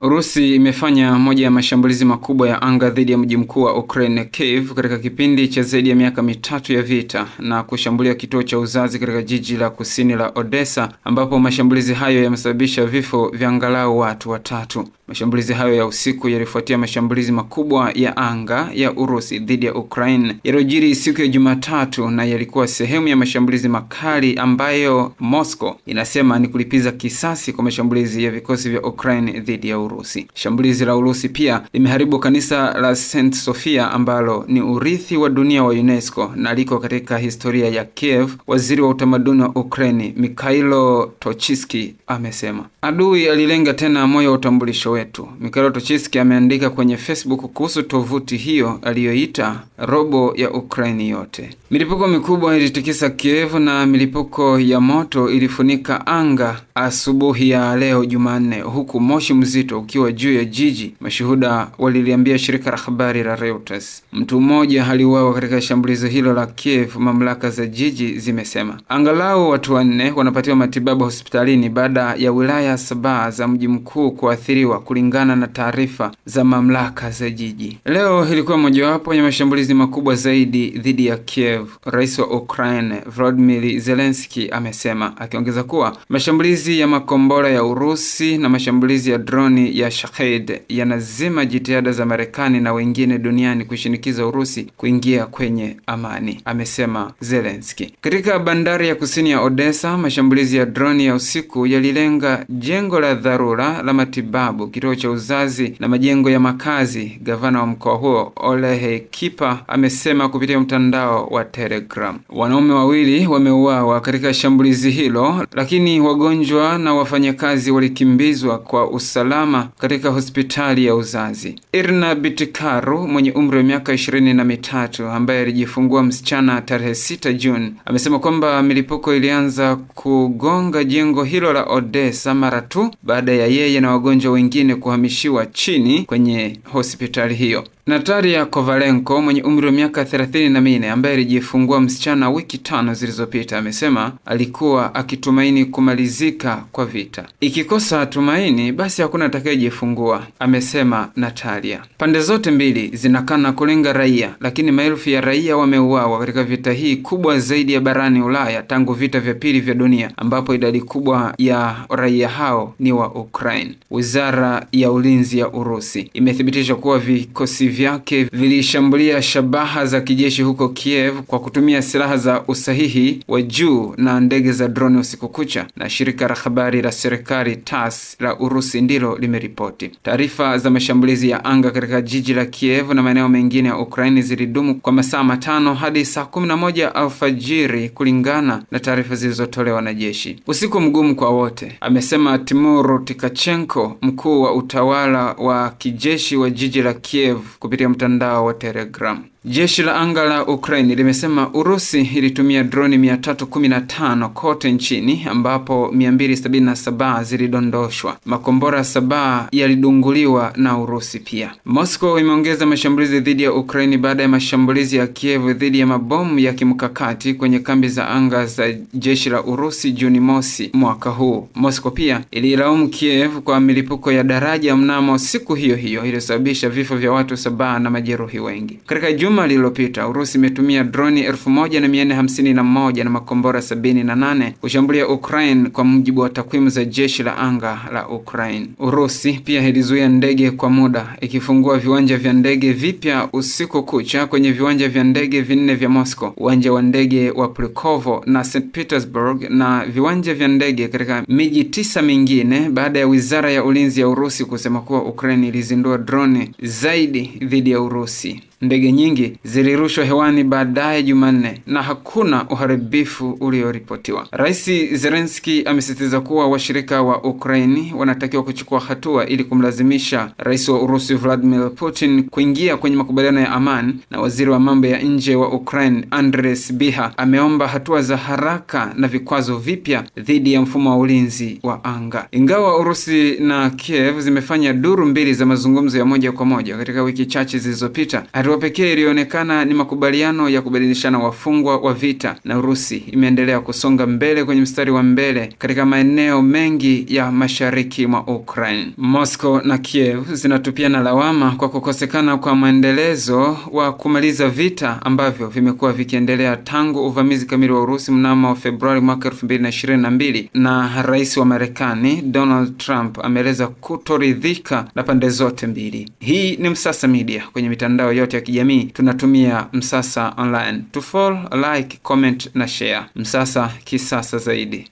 Urusi imefanya moja ya mashambulizi makubwa ya anga dhidi ya mji mkuu wa Ukraine, Kiev, katika kipindi cha zaidi ya miaka mitatu ya vita na kushambulia kituo cha uzazi katika jiji la kusini la Odessa, ambapo mashambulizi hayo yamesababisha vifo vya angalau watu watatu. Mashambulizi hayo ya usiku yalifuatia mashambulizi makubwa ya anga ya Urusi dhidi ya Ukraine yaliyojiri siku ya Jumatatu, na yalikuwa sehemu ya mashambulizi makali ambayo Moscow inasema ni kulipiza kisasi kwa mashambulizi ya vikosi vya Ukraine dhidi ya Urusi. Shambulizi la Urusi pia limeharibu kanisa la St. Sofia ambalo ni urithi wa dunia wa UNESCO na liko katika historia ya Kiev. Waziri wa utamaduni wa Ukraine Mikhailo Tochitsky amesema adui alilenga tena moyo wa utambulisho wetu. Mikhailo Tochitsky ameandika kwenye Facebook kuhusu tovuti hiyo aliyoita robo ya Ukraine yote. Milipuko mikubwa ilitikisa Kiev na milipuko ya moto ilifunika anga asubuhi ya leo Jumanne, huku moshi mzito ukiwa juu ya jiji. Mashuhuda waliliambia shirika la habari la Reuters. Mtu mmoja aliuawa katika shambulizi hilo la Kiev, mamlaka za jiji zimesema. Angalau watu 4 wanapatiwa matibabu hospitalini baada ya wilaya 7 za mji mkuu kuathiriwa, kulingana na taarifa za mamlaka za jiji. Leo ilikuwa mojawapo ya mashambulizi makubwa zaidi dhidi ya Kiev, Rais wa Ukraine Volodymyr Zelensky amesema, akiongeza kuwa mashambulizi ya makombora ya Urusi na mashambulizi ya droni ya Shahed yanazima jitihada za Marekani na wengine duniani kushinikiza Urusi kuingia kwenye amani, amesema Zelensky. Katika bandari ya kusini ya Odessa, mashambulizi ya droni ya usiku yalilenga jengo la dharura la matibabu, kituo cha uzazi na majengo ya makazi. Gavana wa mkoa huo Oleh Kipa amesema kupitia mtandao wa Telegram. Wanaume 2 wameuawa katika shambulizi hilo, lakini wagonjwa na wafanyakazi walikimbizwa kwa usalama katika hospitali ya uzazi. Irina Bitikaru mwenye umri wa miaka 23 ambaye alijifungua msichana tarehe 6 Juni amesema kwamba milipuko ilianza kugonga jengo hilo la Odessa mara tu baada ya yeye na wagonjwa wengine kuhamishiwa chini kwenye hospitali hiyo. Natalia Kovalenko mwenye umri wa miaka 34 ambaye alijifungua msichana wiki 5 zilizopita amesema alikuwa akitumaini kumalizika kwa vita. Ikikosa tumaini basi hakuna atakayejifungua, amesema Natalia. Pande zote mbili zinakana kulenga raia, lakini maelfu ya raia wameuawa katika vita hii kubwa zaidi ya barani Ulaya tangu vita vya pili vya dunia, ambapo idadi kubwa ya raia hao ni wa Ukraine. Wizara ya ulinzi ya Urusi imethibitisha kuwa vikosi vyake vilishambulia shabaha za kijeshi huko Kiev kwa kutumia silaha za usahihi wa juu na ndege za drone usiku kucha, na shirika la habari la serikali TASS la Urusi ndilo limeripoti. Taarifa za mashambulizi ya anga katika jiji la Kiev na maeneo mengine ya Ukraine zilidumu kwa masaa 5 hadi saa 11 alfajiri, kulingana na taarifa zilizotolewa na jeshi. Usiku mgumu kwa wote, amesema Timur Tikachenko, mkuu wa utawala wa kijeshi wa jiji la Kiev kupitia mtandao wa Telegram. Jeshi la anga la Ukraine limesema Urusi ilitumia droni 315 kote nchini, ambapo 277 zilidondoshwa. Makombora 7 yalidunguliwa na Urusi pia. Moscow imeongeza mashambulizi dhidi ya Ukraine baada ya mashambulizi ya Kiev dhidi ya mabomu ya kimkakati kwenye kambi za anga za jeshi la Urusi Juni mosi mwaka huu. Moscow pia ililaumu Kiev kwa milipuko ya daraja mnamo siku hiyo hiyo iliyosababisha vifo vya watu 7 na majeruhi wengi. Katika juma lililopita, Urusi imetumia droni 1451 na makombora 78 kushambulia Ukraine, kwa mujibu wa takwimu za jeshi la anga la Ukraine. Urusi pia ilizuia ndege kwa muda, ikifungua viwanja vya ndege vipya usiku kucha kwenye viwanja vya ndege 4 vya Moscow, uwanja wa ndege wa Pulkovo na St. Petersburg, na viwanja vya ndege katika miji 9 mingine, baada ya wizara ya ulinzi ya Urusi kusema kuwa Ukraine ilizindua drone zaidi dhidi ya Urusi. Ndege nyingi zilirushwa hewani baadaye Jumanne na hakuna uharibifu ulioripotiwa. Rais Zelensky amesisitiza kuwa washirika wa Ukraine wanatakiwa kuchukua hatua ili kumlazimisha Rais wa Urusi Vladimir Putin kuingia kwenye makubaliano ya amani, na waziri wa mambo ya nje wa Ukraine Andrei Sybiha ameomba hatua za haraka na vikwazo vipya dhidi ya mfumo wa ulinzi wa anga. Ingawa Urusi na Kiev zimefanya duru 2 za mazungumzo ya moja kwa moja katika wiki chache zilizopita, hatua Hatua pekee ilionekana ni makubaliano ya kubadilishana wafungwa wa vita, na Urusi imeendelea kusonga mbele kwenye mstari wa mbele katika maeneo mengi ya mashariki mwa Ukraine. Moscow na Kiev zinatupiana lawama kwa kukosekana kwa maendelezo wa kumaliza vita ambavyo vimekuwa vikiendelea tangu uvamizi kamili wa Urusi mnamo Februari mwaka 2022, na rais wa Marekani Donald Trump ameeleza kutoridhika na pande zote mbili. Hii ni Msasa Media. Kwenye mitandao yote ya kijamii tunatumia Msasa Online. To follow, like, comment na share. Msasa kisasa zaidi.